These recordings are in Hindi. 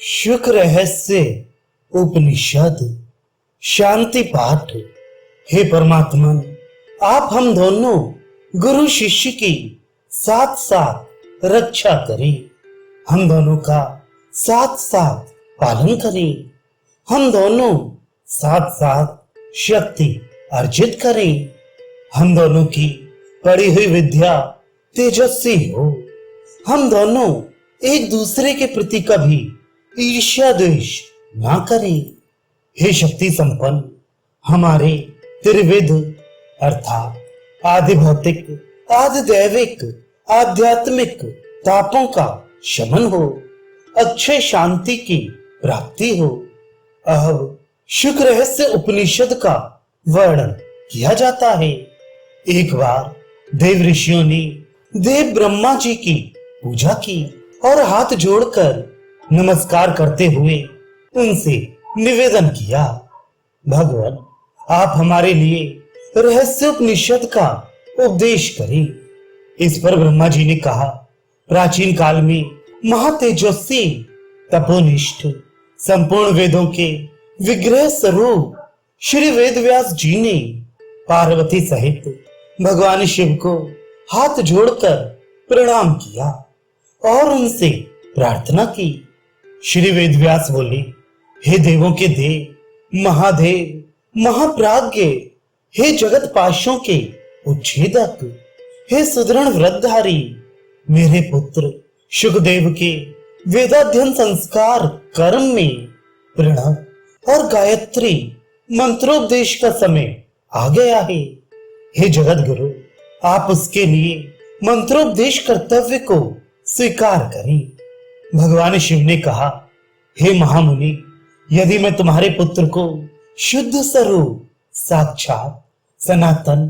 शुक रहस्य उपनिषद शांति पाठ। हे परमात्मा, आप हम दोनों गुरु शिष्य की साथ साथ रक्षा करें, हम दोनों का साथ साथ पालन करें, हम दोनों साथ साथ शक्ति अर्जित करें, हम दोनों की पढ़ी हुई विद्या तेजस्वी हो, हम दोनों एक दूसरे के प्रति कभी ईर्ष्या द्वेष ना करें। हे शक्ति संपन्न, हमारे त्रिविध अर्थात आदि भौतिक, आदि दैविक, आध्यात्मिक तापों का शमन हो, अक्षय शांति की प्राप्ति हो। अब शुक रहस्य उपनिषद का वर्णन किया जाता है। एक बार देव ऋषियों ने देव ब्रह्मा जी की पूजा की और हाथ जोड़कर नमस्कार करते हुए उनसे निवेदन किया, भगवान आप हमारे लिए रहस्योपनिषद का उपदेश करें। इस पर ब्रह्मा जी ने कहा, प्राचीन काल में महातेजस्वी तपोनिष्ठ संपूर्ण वेदों के विग्रह स्वरूप श्री वेदव्यास जी ने पार्वती सहित भगवान शिव को हाथ जोड़कर प्रणाम किया और उनसे प्रार्थना की। श्री वेदव्यास बोले, हे देवों के देव, महादेव, महाप्राज्ञ, हे जगत पाशों के उच्छेदक, हे सुदृढ़ व्रतधारी, मेरे पुत्र शुकदेव के वेदाध्ययन संस्कार कर्म में प्रणव और गायत्री मंत्रोपदेश का समय आ गया है। हे जगत गुरु, आप उसके लिए मंत्रोपदेश कर्तव्य को स्वीकार करें। भगवान शिव ने कहा, हे महामुनि, यदि मैं तुम्हारे पुत्र को शुद्ध स्वरूप साक्षात सनातन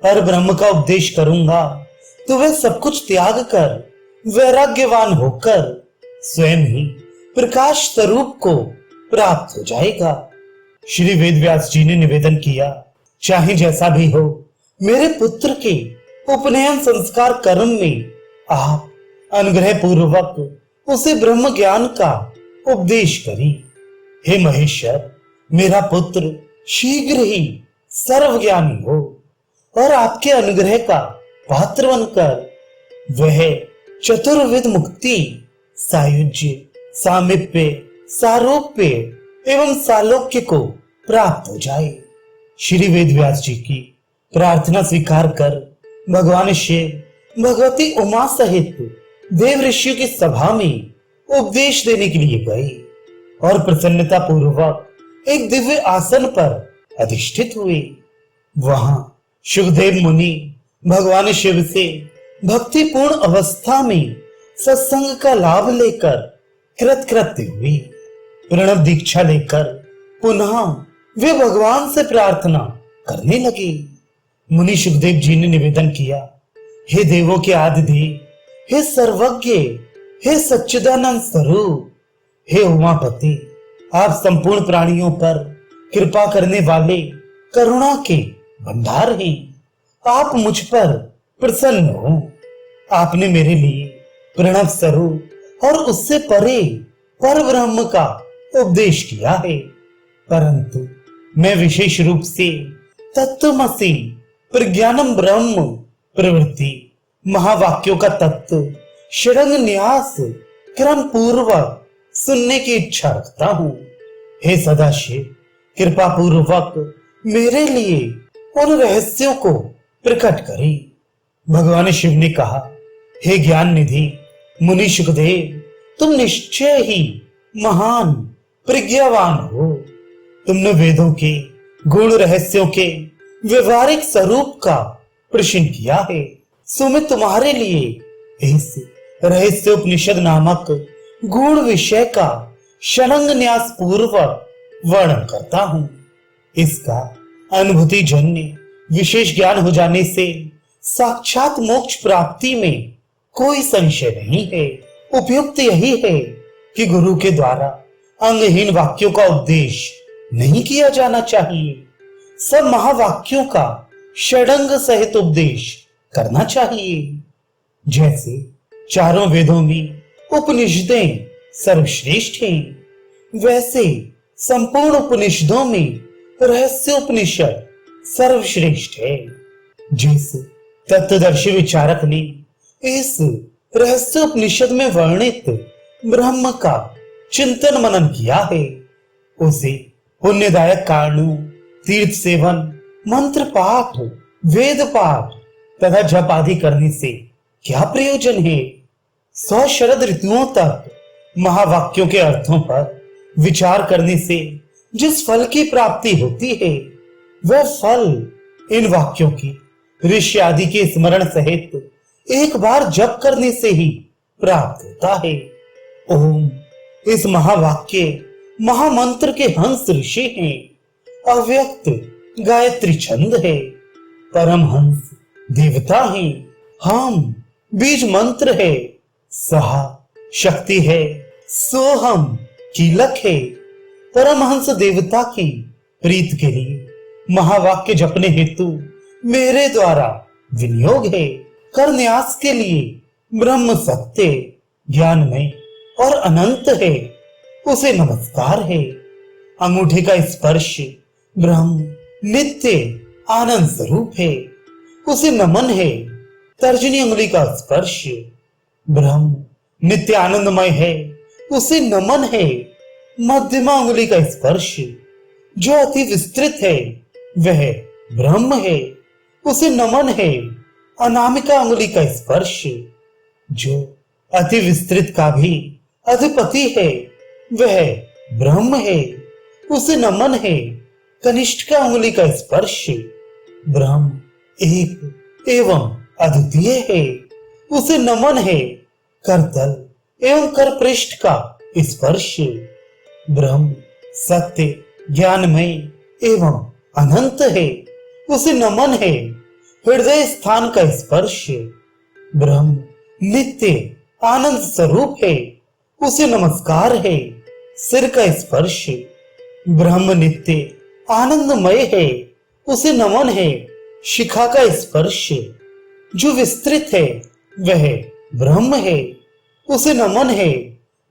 पर ब्रह्म का उपदेश करूंगा तो वह सब कुछ त्याग कर वैराग्यवान होकर स्वयं ही प्रकाश स्वरूप को प्राप्त हो जाएगा। श्री वेदव्यास जी ने निवेदन किया, चाहे जैसा भी हो, मेरे पुत्र के उपनयन संस्कार कर्म में आप अनुग्रह पूर्वक उसे ब्रह्म ज्ञान का उपदेश करें। हे महेश्वर, मेरा पुत्र शीघ्र ही सर्वज्ञानी हो और आपके अनुग्रह का पात्र बनकर वह चतुर्विध मुक्ति, सायुज्य, सामीप्य, सारोप्य एवं सालोक्य को प्राप्त हो जाए। श्री वेदव्यास जी की प्रार्थना स्वीकार कर भगवान शिव भगवती उमा सहित देव ऋषियों की सभा में उपदेश देने के लिए गए और प्रसन्नता पूर्वक एक दिव्य आसन पर अधिष्ठित हुए। वहां शुकदेव मुनि भगवान शिव से भक्तिपूर्ण अवस्था में सत्संग का लाभ लेकर कृतकृत्य हुए। प्रणव दीक्षा लेकर पुनः वे भगवान से प्रार्थना करने लगे। मुनि शुकदेव जी ने निवेदन किया, हे देवों के आदि देव, हे सर्वज्ञ, हे सच्चिदानंद स्वरूप, हे उमापति, आप संपूर्ण प्राणियों पर कृपा करने वाले करुणा के भंडार हैं। आप मुझ पर प्रसन्न हो। आपने मेरे लिए प्रणव स्वरूप और उससे परे पर ब्रह्म का उपदेश किया है, परंतु मैं विशेष रूप से तत्वमसि प्रज्ञानम ब्रह्म प्रवृत्ति महावाक्यों का तत्व षडंग न्यास क्रम पूर्वक सुनने की इच्छा रखता हूँ। हे सदाशिव, कृपा पूर्वक मेरे लिए उन रहस्यों को प्रकट करें। भगवान शिव ने कहा, हे ज्ञान निधि मुनि शुकदेव, तुम निश्चय ही महान प्रज्ञावान हो। तुमने वेदों के गुण रहस्यों के व्यवहारिक स्वरूप का प्रश्न किया है, सो मैं तुम्हारे लिए इस रहस्योपनिषद नामक गूढ़ विषय का षडंग न्यास पूर्वक वर्णन करता हूँ। इसका अनुभूति जन्य विशेष ज्ञान हो जाने से साक्षात मोक्ष प्राप्ति में कोई संशय नहीं है। उपयुक्त यही है कि गुरु के द्वारा अंगहीन वाक्यों का उपदेश नहीं किया जाना चाहिए। सब महावाक्यों का षडंग सहित उपदेश करना चाहिए। जैसे चारों वेदों में उपनिषदें सर्वश्रेष्ठ हैं। वैसे संपूर्ण उपनिषदों में रहस्योपनिषद सर्वश्रेष्ठ है। जिस तत्वदर्शी विचारक ने इस रहस्योपनिषद में वर्णित ब्रह्म का चिंतन मनन किया है, उसे पुण्यदायक कारणों, तीर्थ सेवन, मंत्र पाठ, वेद पाठ तथा जप आदि करने से क्या प्रयोजन है। 100 शरद ऋतुओं तक महावाक्यों के अर्थों पर विचार करने से जिस फल की प्राप्ति होती है, वह फल इन वाक्यों की ऋषि आदि के स्मरण सहित एक बार जप करने से ही प्राप्त होता है। ओम इस महावाक्य महामंत्र के हंस ऋषि हैं। अव्यक्त गायत्री छंद है। परम हंस देवता है। हम बीज मंत्र है। सहा शक्ति है। सोहम कीलक है। परमहंस देवता की प्रीत के लिए महावाक्य जपने हेतु मेरे द्वारा विनियोग है। कर न्यास के लिए ब्रह्म सत्य, ज्ञानमय और अनंत है, उसे नमस्कार है। अंगूठे का स्पर्श ब्रह्म नित्य आनंद स्वरूप है, उसे नमन है। तर्जनी उंगली का स्पर्श ब्रह्म नित्य आनंदमय है, उसे नमन है। मध्यमा उंगली का स्पर्श जो अति विस्तृत है, वह ब्रह्म है, उसे नमन है। अनामिका उंगली का स्पर्श जो अति विस्तृत का भी अधिपति है, वह ब्रह्म है, उसे नमन है। कनिष्ठ का उंगली का स्पर्श ब्रह्म एक एवं अद्वितीय है, उसे नमन है। करतल एवं कर पृष्ठ का स्पर्श ब्रह्म सत्य, ज्ञानमय एवं अनंत है, उसे नमन है। हृदय स्थान का स्पर्श ब्रह्म नित्य आनंद स्वरूप है, उसे नमस्कार है। सिर का स्पर्श ब्रह्म नित्य आनंदमय है, उसे नमन है। शिखा का स्पर्श जो विस्तृत है, वह ब्रह्म है, उसे नमन है।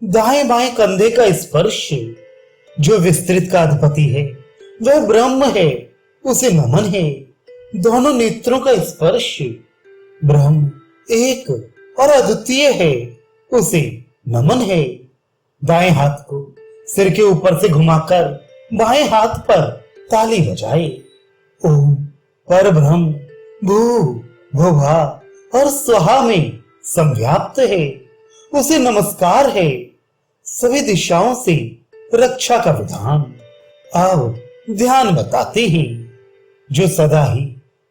दाएं बाएं कंधे का स्पर्श जो विस्तृत का अधिपति है, वह ब्रह्म है, उसे नमन है। दोनों नेत्रों का स्पर्श ब्रह्म एक और अद्वितीय है, उसे नमन है। दाएं हाथ को सिर के ऊपर से घुमाकर बाएं हाथ पर ताली बजाए। ओम पर ब्रह्म भू भुभा और स्वाहा में संव्याप्त है, उसे नमस्कार है। सभी दिशाओं से रक्षा का विधान। अब ध्यान बताते हैं। जो सदा ही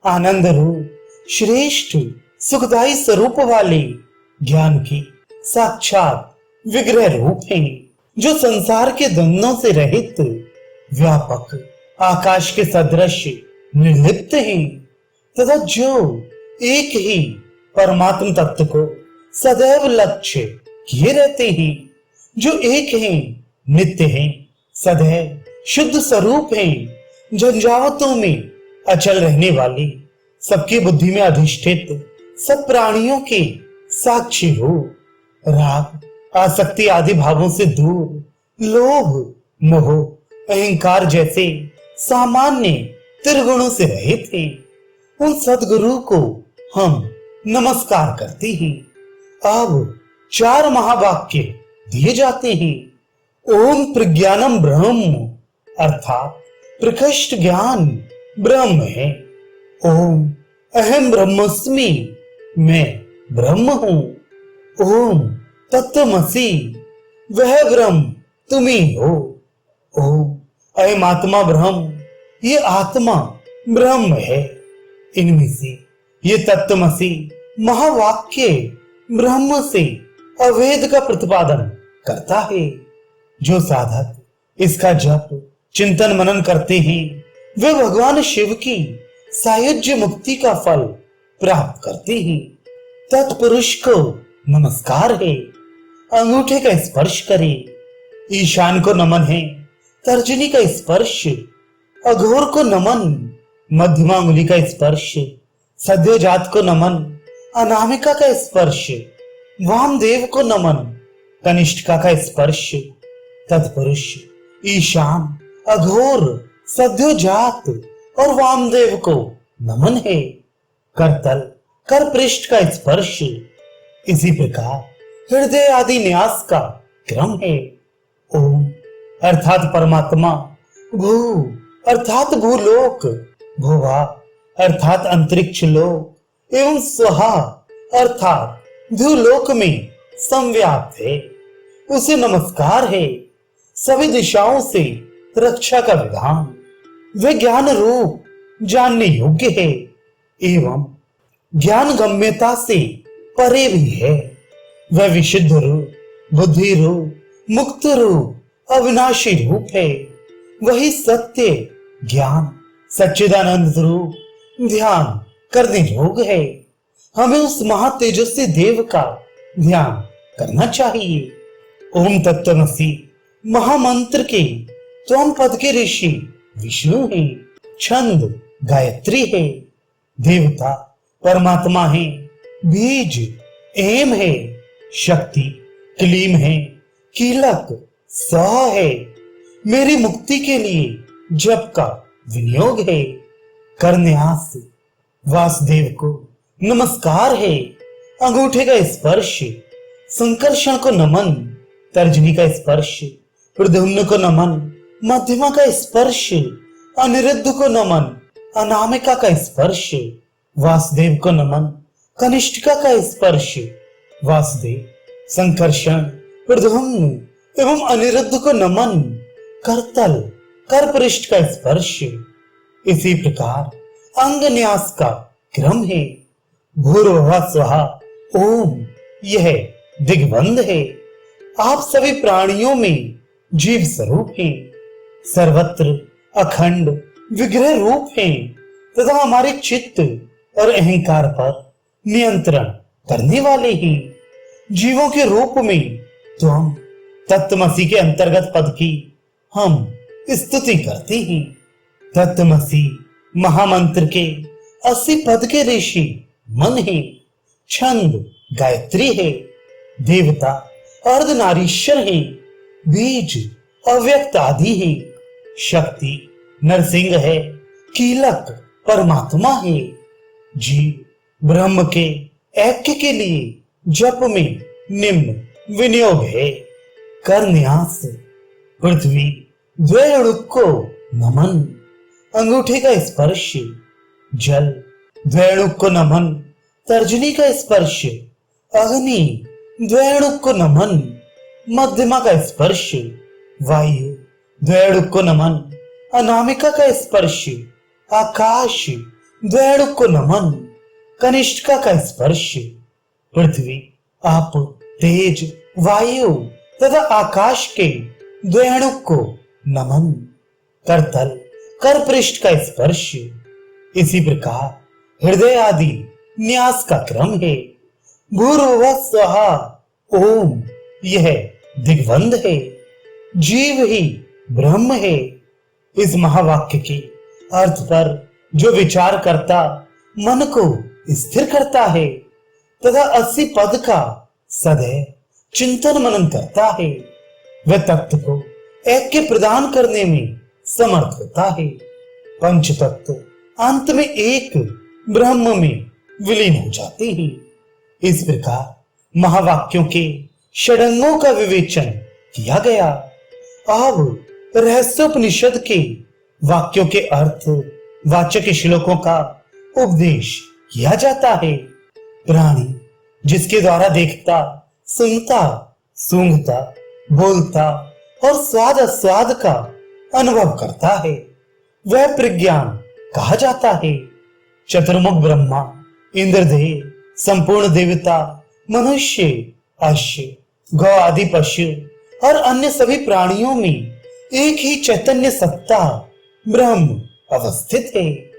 आनंद रूप श्रेष्ठ सुखदायी स्वरूप वाले ज्ञान की साक्षात विग्रह रूप हैं, जो संसार के द्वंद्वों से रहित व्यापक आकाश के सदृश निर्लिप्त हैं, तथा जो एक ही परमात्म तत्व को सदैव लक्ष्य किए रहते हैं, जो एक हैं, नित्य हैं, सदैव शुद्ध स्वरूप हैं, झंझावतों में अचल रहने वाले, सबकी बुद्धि में अधिष्ठित, सब प्राणियों के साक्षी हो, राग आसक्ति आदि भावों से दूर, लोभ मोह अहंकार जैसे सामान्य त्रिगुणों से रहित थे। उन सद्गुरु को हम नमस्कार करते हैं। अब 4 महावाक्य दिए जाते हैं। ओम प्रज्ञानम ब्रह्म अर्थात प्रकृष्ट ज्ञान ब्रह्म है। ओम अहम ब्रह्मस्मि, मैं ब्रह्म हूँ। ओम तत्वमसि, वह ब्रह्म तुम ही हो। ओम अयम आत्मा ब्रह्म, ये आत्मा ब्रह्म है। इनमें से ये तत्वमसि महावाक्य ब्रह्म से अवेद का प्रतिपादन करता है। जो साधक इसका जप चिंतन मनन करते हैं, वे भगवान शिव की सायुज्य मुक्ति का फल प्राप्त करते हैं। तत्पुरुष को नमस्कार है। अंगूठे का स्पर्श करे। ईशान को नमन है। तर्जनी का स्पर्श अघोर को नमन। मध्यमा उंगली का स्पर्श सद्योजात को नमन। अनामिका का स्पर्श वामदेव को नमन। कनिष्ठिका का स्पर्श तत्पुरुष ईशान अघोर सद्योजात और वामदेव को नमन है। करतल कर पृष्ठ का स्पर्श इसी प्रकार हृदय आदि न्यास का क्रम है। ओम अर्थात परमात्मा, भू अर्थात भूलोक, भुवा अर्थात अंतरिक्ष लोक एवं स्वहा अर्थात द्युलोक में संव्याप्त है। उसे नमस्कार है। सभी दिशाओं से रक्षा का विधान, वे ज्ञान रूप जानने योग्य है एवं ज्ञान गम्यता से परे भी है। वह विशुद्ध रूप, बुद्धि रूप, मुक्त रूप, अविनाशी रूप है। वही सत्य, ज्ञान, सच्चिदानंद रूप ध्यान करने योग्य है। हमें उस महातेजस्वी देव का ध्यान करना चाहिए। ओम तत्त्वमसि महामंत्र के त्वम पद के ऋषि विष्णु है। छंद गायत्री है। देवता परमात्मा है। बीज एम है। शक्ति क्लीम है। कीलक स है। मेरी मुक्ति के लिए जप का विनियोग है। करन्यास वासुदेव को नमस्कार है। अंगूठे का स्पर्श संकर्षण को नमन। तर्जनी का स्पर्श प्रद्युम्न को नमन। मध्यमा का स्पर्श अनिरुद्ध को नमन। अनामिका का स्पर्श वासुदेव को नमन। कनिष्ठिका का स्पर्श वासुदेव, संकर्षण, प्रद्युम्न एवं अनिरुद्ध को नमन। करतल कर पृष्ठ का स्पर्श इसी प्रकार अंग न्यास का क्रम है। भूर्भुवः स्वहा ओम यह दिग्बंध है। आप सभी प्राणियों में जीव स्वरूप हैं, सर्वत्र अखंड विग्रह रूप हैं तथा हमारे चित्त और अहंकार पर नियंत्रण करने वाले हैं। जीवों के रूप में तो हम तत्त्वमसि के अंतर्गत पद की हम स्तुति करते हैं। तत्त्वमसि महामंत्र के 80 पद के ऋषि मन है। छंद गायत्री है। देवता अर्धनारीश्वर है। बीज अव्यक्त आदि है। शक्ति नरसिंह है। कीलक परमात्मा है। जीव ब्रह्म के ऐक्य के लिए जप में निम्न विनियोग है। करन्यास पृथ्वी द्वैणुक को नमन। अंगूठे का स्पर्श जल, द्वैणुक को नमन। तर्जनी का स्पर्श अग्नि, द्वैणुक को नमन। मध्यमा का स्पर्श वायु, द्वैणुक को नमन। अनामिका का स्पर्श आकाश, द्वैणुक को नमन। कनिष्ठिका का स्पर्श पृथ्वी, आप, तेज, वायु तथा आकाश के द्वैणुक को नमन। करतल कर पृष्ठ का स्पर्श इसी प्रकार हृदय आदि न्यास का क्रम है। भूर्भुवः स्वहा ओम यह दिग्बंध है। जीव ही ब्रह्म है। इस महावाक्य के अर्थ पर जो विचार करता मन को स्थिर करता है तथा 80 पद का सदैव चिंतन मनन करता है, वह तत्व को ऐक्य प्रदान करने में समर्थ होता है। पंच तत्व अंत में एक ब्रह्म में विलीन हो जाते हैं। इस प्रकार महावाक्यों के षडंगों का विवेचन किया गया। अब रहस्योपनिषद के वाक्यों के अर्थ वाचक श्लोकों का उपदेश किया जाता है। प्राणी जिसके द्वारा देखता, सुनता, सूंघता, बोलता और स्वाद अस्वाद का अनुभव करता है, वह प्रज्ञान कहा जाता है। चतुर्मुख ब्रह्मा, इंद्रदेव, संपूर्ण देवता, मनुष्य, अश्व, गौ आदि पशु और अन्य सभी प्राणियों में एक ही चैतन्य सत्ता ब्रह्म अवस्थित है।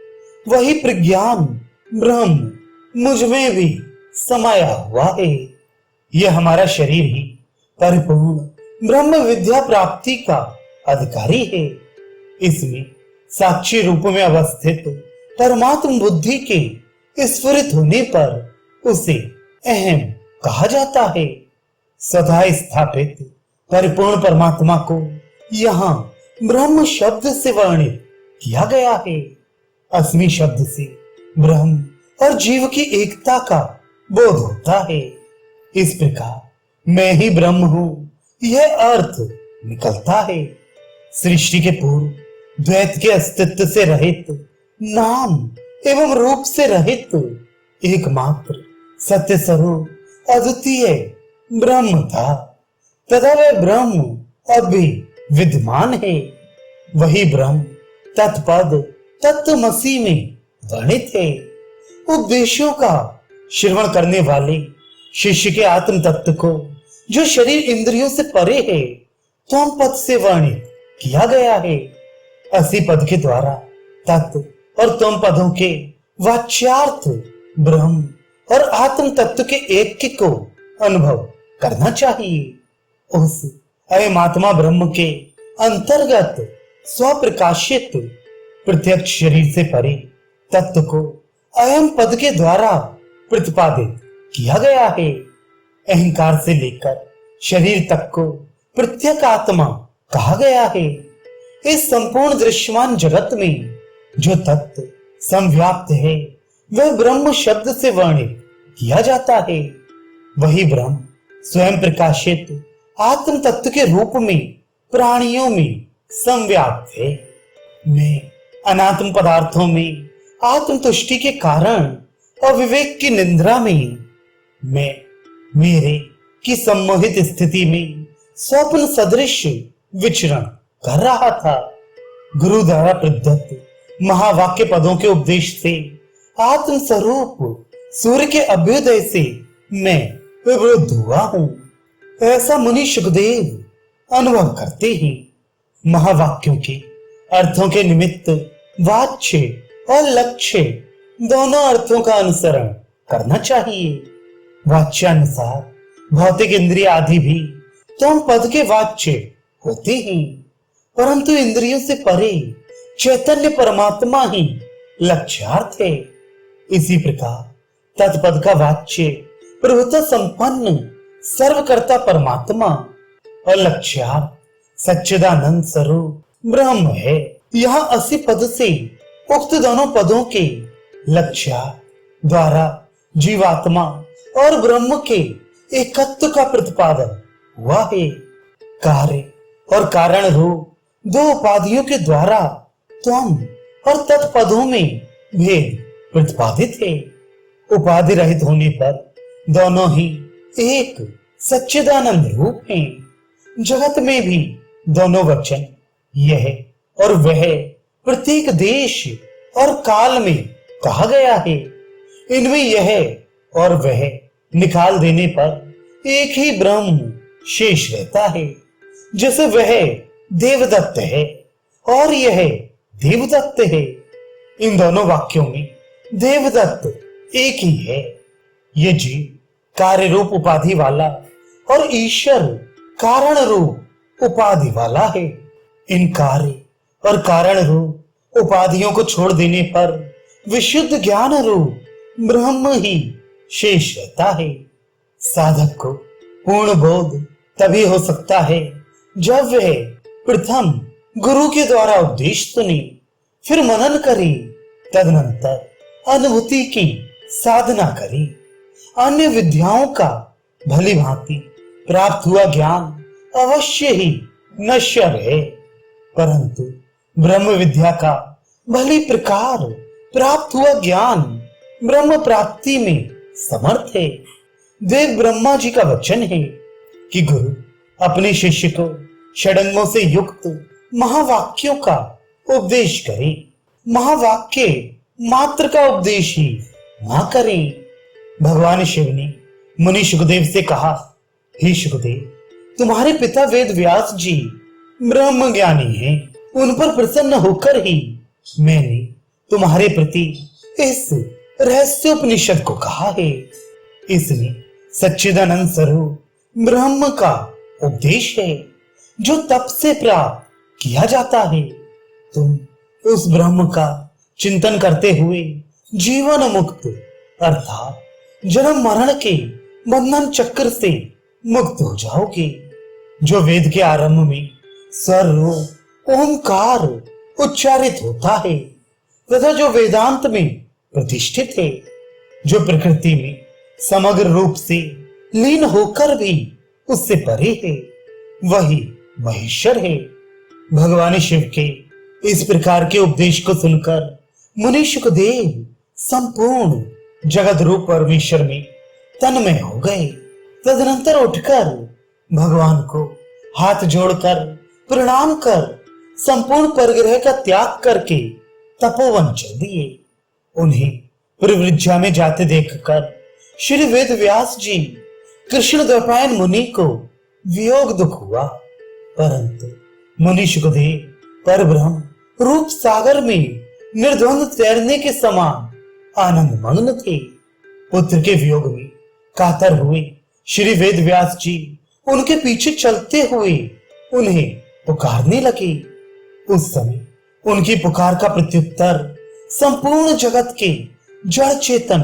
वही प्रज्ञान ब्रह्म मुझ में भी समाया हुआ है। यह हमारा शरीर ही परिपूर्ण ब्रह्म विद्या प्राप्ति का अधिकारी है। इसमें साक्षी रूप में अवस्थित परमात्म बुद्धि के स्फुरित होने पर उसे अहम कहा जाता है। सदा स्थापित परिपूर्ण परमात्मा को यहाँ ब्रह्म शब्द से वर्णित किया गया है। अस्मि शब्द से ब्रह्म और जीव की एकता का बोध होता है। इस प्रकार मैं ही ब्रह्म हूं, यह अर्थ निकलता है। सृष्टि के पूर्व द्वैत के अस्तित्व से रहित, नाम एवं रूप से रहित एकमात्र सत्य स्वरूप अद्वितीय ब्रह्म था तथा वह ब्रह्म अब भी विद्यमान है। वही ब्रह्म तत्पद तत्वमसि में वर्णित है। उपदेशों का श्रवण करने वाले शिष्य के आत्म तत्व को, जो शरीर इंद्रियों से परे है, त्वम पद से वर्णित किया गया है। असी पद के द्वारा तत्व और त्वम पदों के वाच्यार्थ ब्रह्म और आत्म तत्व के ऐक्य को अनुभव करना चाहिए। उस अयम आत्मा ब्रह्म के अंतर्गत स्वप्रकाशित प्रत्यक्ष शरीर से परे तत्व को अयम पद के द्वारा प्रतिपादित किया गया है। अहंकार से लेकर शरीर तक को प्रत्येक आत्मा कहा गया है। इस संपूर्ण दृश्यमान जगत में जो तत्व संव्याप्त है वह ब्रह्म शब्द से वर्णित किया जाता है। वही ब्रह्म स्वयं प्रकाशित आत्म तत्व के रूप में प्राणियों में संव्याप्त है। मैं अनात्म पदार्थों में आत्म तुष्टि के कारण और विवेक की निंद्रा में, मैं मेरे की सम्मोहित स्थिति में स्वप्न सदृश विचरण कर रहा था। गुरु द्वारा प्रदत्त महावाक्य पदों के उपदेश से आत्म स्वरूप सूर्य के अभ्युदय से मैं विवृद्ध हुआ हूं, ऐसा मुनि सुखदेव अनुभव करते हैं। महावाक्यों के अर्थों के निमित्त वाच्य और लक्ष्य दोनों अर्थों का अनुसरण करना चाहिए। वाच्यानुसार भौतिक इंद्रिय आदि भी तुम पद के वाच्य होते हैं, परंतु इंद्रियों से परे चैतन्य परमात्मा ही लक्ष्यार्थ है। इसी प्रकार तत्पद का वाच्य प्रभुता संपन्न सर्वकर्ता परमात्मा और लक्ष्यार्थ सच्चिदानंद स्वरूप ब्रह्म है। यहाँ 80 पद से उक्त दोनों पदों के लक्ष्यार्थ द्वारा जीवात्मा और ब्रह्म के एकत्व का प्रतिपादन हुआ है। कार्य और कारण रूप दो उपाधियों के द्वारा त्वम और तत्पदों में भेद प्रतिपादित है। उपाधि रहित होने पर दोनों ही एक सच्चिदानंद रूप हैं। जगत में भी दोनों वचन यह और वह प्रत्येक देश और काल में कहा गया है। इनमें यह और वह निकाल देने पर एक ही ब्रह्म शेष रहता है। जैसे वह देवदत्त है और यह देवदत्त है। इन दोनों वाक्यों में देवदत्त एक ही है। ये जीव कार्य रूप उपाधि वाला और ईश्वर कारण रूप उपाधि वाला है। इन कार्य और कारण रूप उपाधियों को छोड़ देने पर विशुद्ध ज्ञान रूप ब्रह्म ही शेष रहता है। साधक को पूर्ण बोध तभी हो सकता है जब वह प्रथम गुरु के द्वारा उपदेश सुने, फिर मनन करे, तदनंतर अनुभूति की साधना करे। अन्य विद्याओं का भली भांति प्राप्त हुआ ज्ञान अवश्य ही नश्वर है, परंतु ब्रह्म विद्या का भली प्रकार प्राप्त हुआ ज्ञान ब्रह्म प्राप्ति में समर्थ है। देव ब्रह्मा जी का वचन है कि गुरु अपने शिष्य को षडंगों से युक्त महावाक्यों का उपदेश करे, महावाक्य मात्र का उपदेश ही ना करें। भगवान शिव ने मुनि सुखदेव से कहा, हे सुखदेव, तुम्हारे पिता वेद व्यास जी ब्रह्म ज्ञानी हैं, उन पर प्रसन्न होकर ही मैंने तुम्हारे प्रति इस रहस्योपनिषद को कहा है। इसमें सच्चिदानंद स्वरूप ब्रह्म का उपदेश है जो तप से प्राप्त किया जाता है। तुम उस ब्रह्म का चिंतन करते हुए जीवन मुक्त अर्थात जन्म मरण के बंधन चक्र से मुक्त हो जाओगे। जो वेद के आरंभ में सर्व ओंकार उच्चारित होता है तथा जो वेदांत में प्रतिष्ठित है, जो प्रकृति में समग्र रूप से लीन होकर भी उससे परे है, वही महेश्वर है। भगवान शिव के इस प्रकार के उपदेश को सुनकर मुनि सुखदेव संपूर्ण जगत रूप परमेश्वर में तन्मय हो गए। तदनंतर उठकर भगवान को हाथ जोड़कर प्रणाम कर संपूर्ण परग्रह का त्याग करके तपोवन चल दिए। उन्हें प्रवृज्जा में जाते देखकर श्री वेद व्यास जी कृष्ण द्वैपायन मुनि को वियोग दुख हुआ, परंतु मुनि सुखदेव परब्रह्म रूप सागर में निर्द्वंद तैरने के समान आनंद मग्न थे। पुत्र के वियोग में कातर हुए श्री वेद व्यास जी उनके पीछे चलते हुए उन्हें पुकारने लगे। उस समय उनकी पुकार का प्रत्युत्तर संपूर्ण जगत के जड़ चेतन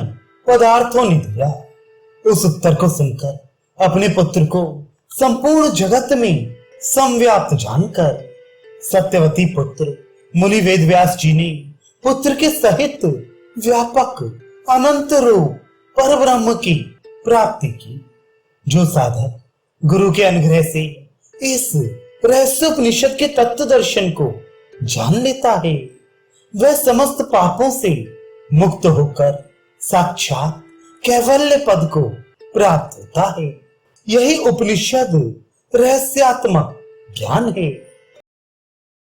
पदार्थों ने दिया। उस उत्तर को सुनकर अपने पुत्र को संपूर्ण जगत में संव्याप्त जानकर सत्यवती पुत्र मुनि वेद व्यास जी ने पुत्र के सहित व्यापक अनंत रूप परब्रह्म की प्राप्ति की। जो साधक गुरु के अनुग्रह से इस रहस्योपनिषद के तत्व दर्शन को जान लेता है, वह समस्त पापों से मुक्त होकर साक्षात कैवल्य पद को प्राप्त होता है। यही उपनिषद रहस्यात्मक ज्ञान है।